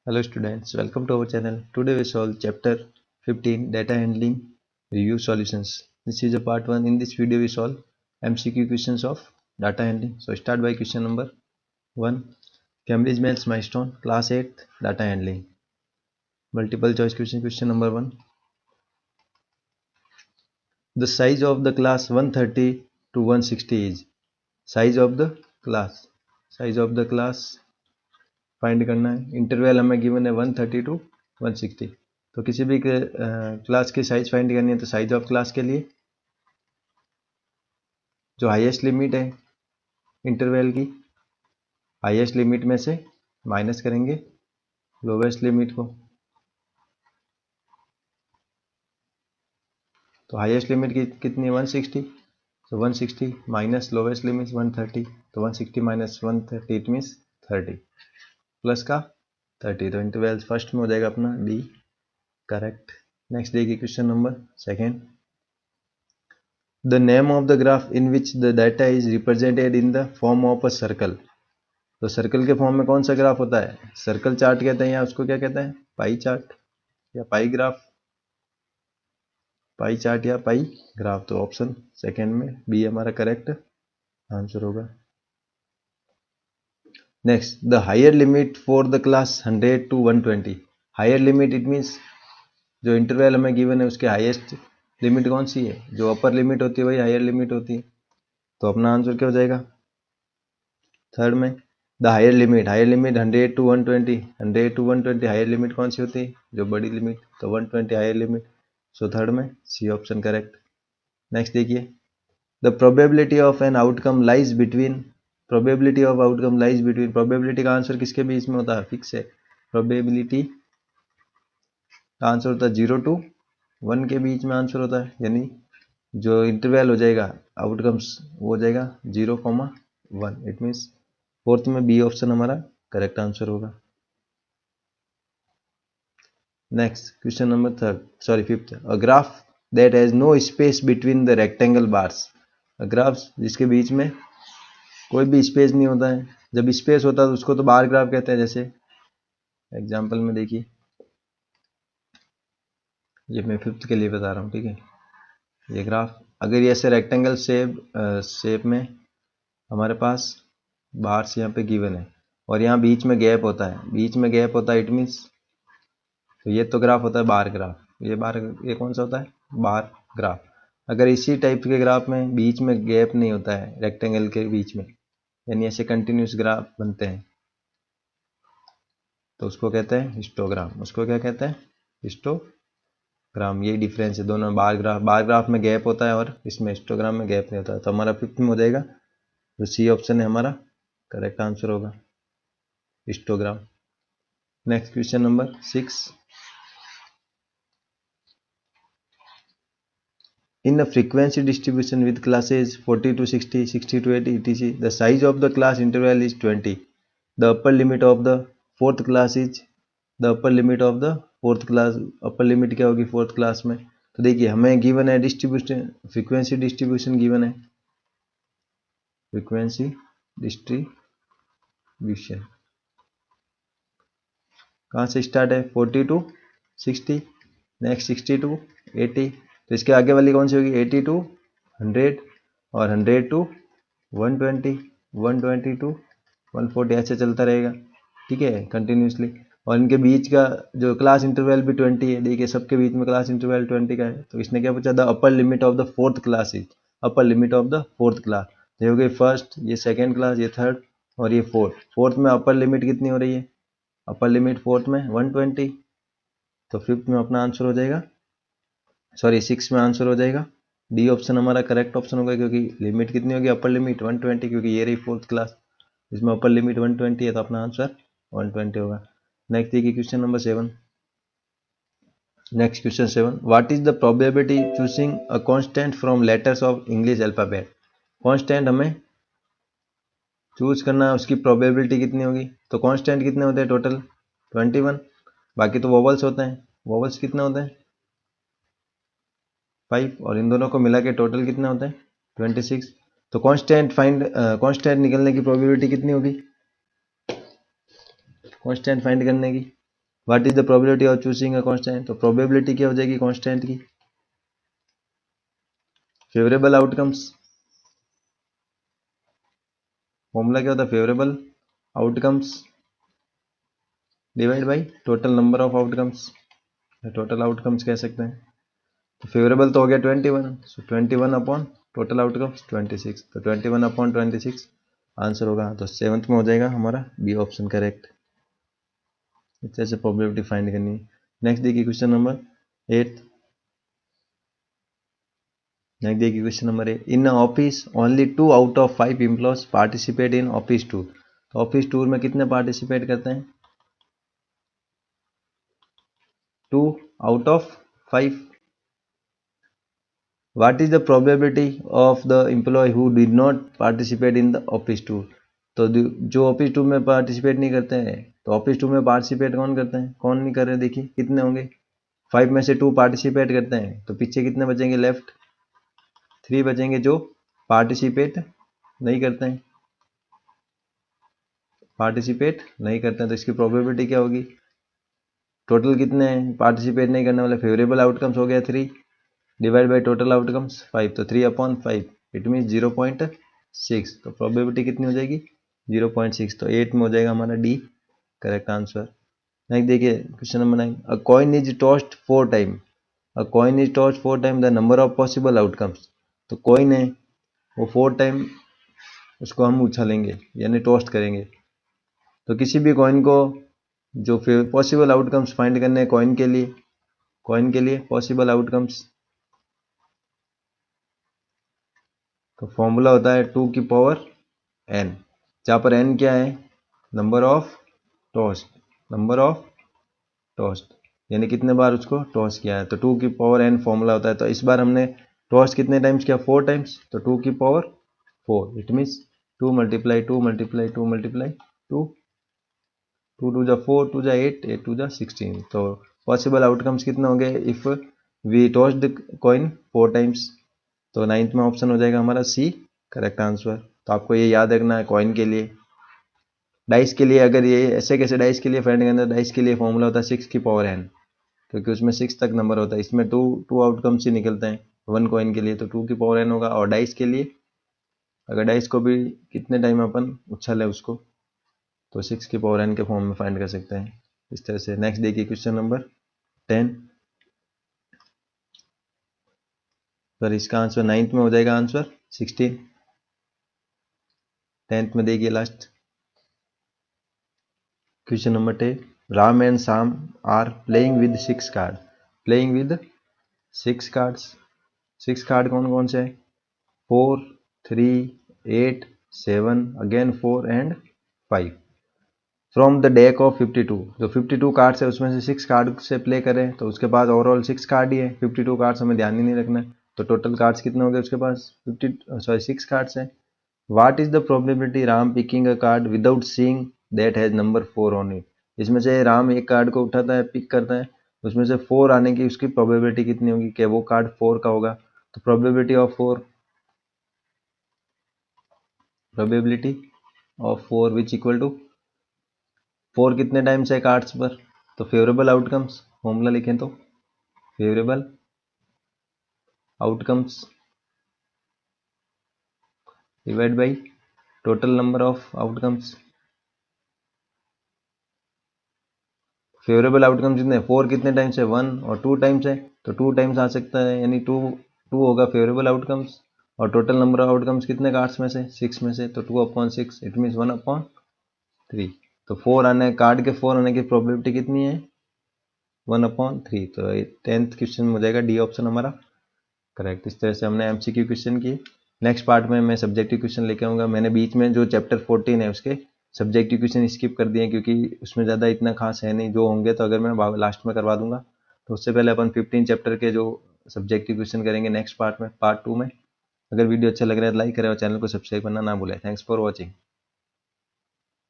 Hello students, welcome to our channel. Today we solve chapter 15 data handling review solutions. This is a part 1. In this video we solve MCQ questions of data handling. So start by question number 1. Cambridge Mails Milestone class 8 data handling. Multiple choice question number 1. The size of the class 130 to 160 is size of the class find करना है. Interval हमें given है 130 to 160. तो किसी भी class की size find करनी है तो साइज ऑफ क्लास के लिए जो हाईएस्ट लिमिट है इंटरवल की, हाईएस्ट लिमिट में से माइनस करेंगे लोवेस्ट लिमिट को. तो हाईएस्ट लिमिट की कितनी है 160. तो 160 माइनस लोवेस्ट लिमिट 130. तो 160 माइनस 130 इट मीन्स 30 प्लस का 30. तो इंटरवल फर्स्ट में हो जाएगा अपना डी करेक्ट. नेक्स्ट देखिए question number 2. The name of the graph in which the data is represented in the form of a circle. तो circle के फॉर्म में कौन सा ग्राफ होता है? सर्कल चार्ट कहते हैं या उसको क्या कहते हैं? पाई चार्ट या पाई ग्राफ. पाई चार्ट या पाई ग्राफ. तो ऑप्शन सेकंड में बी हमारा करेक्ट आंसर होगा. Next, the higher limit for the class 100 to 120. Higher limit it means जो इंटरवल हमें गिवन है उसके हाईएस्ट लिमिट कौन सी है? जो अपर लिमिट होती है वही हायर लिमिट होती है. तो अपना आंसर क्या हो जाएगा थर्ड में the higher limit 100 to 120. 100 to 120 higher limit कौन सी होती है? जो बड़ी लिमिट. तो 120 हायर लिमिट. सो थर्ड में सी ऑप्शन करेक्ट. नेक्स्ट देखिए, the probability of an outcome lies between. Probability का आंसर किसके बीच में होता है? फिक्स है. प्रोबेबिलिटी का आंसर होता है 0 to 1 के बीच में आंसर होता है. यानी जो इंटरवल हो जाएगा आउटकम्स वो हो जाएगा 0,1. इट मीन्स फोर्थ में बी ऑप्शन हमारा करेक्ट आंसर होगा. Next question number 5. A graph that has no space between the rectangle bars. Graph जिसके बीच में कोई भी स्पेस नहीं होता है. जब स्पेस होता है तो उसको तो बार ग्राफ कहते हैं. जैसे एग्जांपल में देखिए, ये मैं 5th के लिए बता रहा हूँ, ठीक है. ये ग्राफ अगर ये ऐसे रेक्टेंगल शेप में हमारे पास बार्स यहाँ पे गिवन है और यहाँ बीच में गैप होता है, इट मीन्स तो ये तो ग्राफ होता है बार ग्राफ. ये कौन सा होता है? Bar graph. अगर इसी टाइप के ग्राफ में बीच में गैप नहीं होता है रेक्टेंगल के बीच में, यानी ऐसे कंटिन्यूस ग्राफ बनते हैं, तो उसको कहते हैं हिस्टोग्राम. उसको क्या कहते हैं? हिस्टोग्राम. यही डिफरेंस है दोनों. बार ग्राफ में गैप होता है और इसमें हिस्टोग्राम में गैप नहीं होता है. तो हमारा 5th में हो जाएगा जो सी ऑप्शन है हमारा करेक्ट आंसर होगा, histogram. Next question number 6. In a frequency distribution with classes 40 to 60, 60 to 80 etc, the size of the class interval is 20. The upper limit of the fourth class is upper limit क्या होगी fourth class में? तो देखिए हमें given है distribution, frequency distribution given है. Frequency distribution कहाँ से स्टार्ट है? 40 to 60, नेक्स्ट 60 to 80. तो इसके आगे वाली कौन सी होगी? 80 to 100 और 100 to 120, 120 to 140, ऐसे चलता रहेगा, ठीक है, कंटिन्यूसली. और इनके बीच का जो क्लास इंटरवल भी 20 है. देखिए सबके बीच में क्लास इंटरवल 20 का है. तो इसने क्या पूछा? The upper limit of the fourth class is. Upper limit of the fourth class. ये हो गई फर्स्ट, ये सेकेंड क्लास, ये थर्ड और ये फोर्थ में अपर लिमिट कितनी हो रही है? अपर लिमिट फोर्थ में 120. तो 5th में अपना आंसर हो जाएगा, 6 में आंसर हो जाएगा डी ऑप्शन हमारा करेक्ट ऑप्शन होगा. क्योंकि लिमिट कितनी होगी? अपर लिमिट 120, क्योंकि ये रही फोर्थ क्लास, इसमें अपर लिमिट 120 है तो अपना आंसर 120 होगा. नेक्स्ट देखिए question number 7. Next question 7. What is the probability choosing a constant from letters of English alphabet. Constant हमें चूज करना है, उसकी प्रोबेबिलिटी कितनी होगी? तो कांस्टेंट कितने होते हैं टोटल? 21. बाकी तो वोवल्स होते हैं. वोवल्स कितने होते हैं? 5. और इन दोनों को मिला के टोटल कितने होते हैं? 26. तो कांस्टेंट निकलने की प्रोबेबिलिटी कितनी होगी? कांस्टेंट फाइंड करने की what is the probability of choosing a constant, तो प्रोबेबिलिटी क्या हो जाएगी कांस्टेंट की, फेवरेबल आउटकम्स, फॉर्मूला क्या होता है, favourable outcomes divide by total number of outcomes, total outcomes कह सकते हैं। तो फेवरेबल तो हो गया 21, सो 21 अपॉन टोटल आउटकम्स 26, तो 21 अपॉन 26 आंसर होगा। तो 7th में हो जाएगा हमारा बी ऑप्शन करेक्ट। इस तरह से प्रोबेबिलिटी फाइंड करनी है। नेक्स्ट देखिए क्वेश्चन नंबर 8। नेक्स्ट देखिए question number 8। In office only 2 out of 5 employees participate in office tour, तो ऑफिस टूर में कितने पार्टिसिपेट करते हैं, 2 out of 5। What is the probability of the employee who did not participate in the office tour, तो जो office tour में participate नहीं करते हैं, तो ऑफिस टूर में पार्टिसिपेट कौन करते हैं, कौन नहीं कर रहे, देखिए कितने होंगे, 5 में से 2 पार्टिसिपेट करते हैं, तो पीछे कितने बचेंगे, लेफ्ट 3 बचेंगे जो पार्टिसिपेट नहीं करते हैं, पार्टिसिपेट नहीं करते हैं। तो इसकी प्रोबेबिलिटी क्या होगी, टोटल कितने हैं पार्टिसिपेट नहीं करने वाले, फेवरेबल आउटकम्स हो गया 3 डिवाइड बाई टोटल आउटकम्स 5, तो 3 अपॉन 5 इट मीन 0.6, तो प्रोबेबिलिटी कितनी हो जाएगी 0.6, तो 8 में हो जाएगा हमारा डी करेक्ट आंसर। नेक्स्ट देखिए question number 9। A coin is tossed 4 time, a coin is tossed 4 time the number of possible outcomes, तो कॉइन है वो 4 टाइम उसको हम उछालेंगे यानी टोस्ट करेंगे, तो किसी भी कॉइन को जो फिर पॉसिबल आउटकम्स फाइंड करने हैं कॉइन के लिए पॉसिबल आउटकम्स, तो फॉर्मूला होता है 2 की पावर n, जहाँ पर n क्या है, number of toast, number of toast यानी कितने बार उसको टॉस किया है, तो 2 की पावर n फॉर्मूला होता है। तो इस बार हमने टॉस कितने टाइम्स किया, 4 टाइम्स, तो 2 की power 4 it means 2 multiply 2 multiply 2 multiply 2, 2 to जा 4, 2 जा 8, 8 टू जा 16, तो पॉसिबल आउटकम्स कितने होंगे if we toss the coin 4 times, तो 9th में ऑप्शन हो जाएगा हमारा सी करेक्ट आंसर। तो आपको ये याद रखना है कॉइन के लिए। डाइस के लिए अगर ये ऐसे कैसे डाइस के लिए फाइंड करना है, डाइस के लिए फॉर्मूला होता है 6 की पावर n, क्योंकि उसमें 6 तक नंबर होता है, इसमें टू आउटकम्स ही निकलते हैं 1 कॉइन के लिए, तो 2 की पावर n होगा। और डाइस के लिए अगर डाइस को भी कितने टाइम अपन उछाले उसको, तो 6 की पावर n के फॉर्म में फाइंड कर सकते हैं इस तरह से। नेक्स्ट देखिए क्वेश्चन नंबर 10, सर इसका आंसर 9th में हो जाएगा आंसर 16। 10th में देखिए last question number 10। Ram and Sham are playing with 6 card, playing with 6 cards, 6 card कौन कौन से है, 4, 3, 8, 7, again 4 and 5 from the deck of 52, जो 52 कार्ड्स है उसमें से 6 कार्ड से प्ले करें, तो उसके पास ओवरऑल 6 कार्ड ही है, 52 कार्ड्स हमें ध्यान ही नहीं रखना है, तो टोटल कार्ड्स कितने हो गए उसके पास 6 कार्ड्स हैं। What is the probability Ram picking a card without seeing that has number 4 on it, इसमें से राम एक कार्ड को उठाता है पिक करता है, उसमें से 4 आने की उसकी प्रोबेबिलिटी कितनी होगी, कि वो कार्ड 4 का होगा, तो probability of 4, probability of 4 which equal to 4 कितने टाइम्स है कार्ड्स पर, तो फेवरेबल आउटकम्स फॉर्मूला लिखें तो favourable outcomes divide by total number of outcomes, favourable outcomes कितने, 4 कितने टाइम्स है 1 और 2 टाइम्स है, तो 2 टाइम्स आ सकता है यानी 2 होगा फेवरेबल आउटकम्स, और टोटल नंबर ऑफ आउटकम्स कितने कार्ड्स में से 6 में से, तो 2/6 इट मीन्स 1/3, तो 4 आने कार्ड के 4 आने की प्रोबेबिलिटी कितनी है 1/3, तो 10th क्वेश्चन में हो जाएगा डी ऑप्शन हमारा करेक्ट। इस तरह से हमने एमसीक्यू क्वेश्चन किए। नेक्स्ट पार्ट में मैं सब्जेक्टिव क्वेश्चन लेके आऊँगा। मैंने बीच में जो चैप्टर 14 है उसके सब्जेक्टिव क्वेश्चन स्किप कर दिए क्योंकि उसमें ज़्यादा इतना खास है नहीं, जो होंगे तो अगर मैं लास्ट में करवा दूंगा। तो उससे पहले अपन 15 चैप्टर के जो सब्जेक्टिव क्वेश्चन करेंगे नेक्स्ट पार्ट में, पार्ट 2 में। अगर वीडियो अच्छा लग रहा है तो लाइक करें और चैनल को सब्सक्राइब करना ना भूलें। Thanks for watching.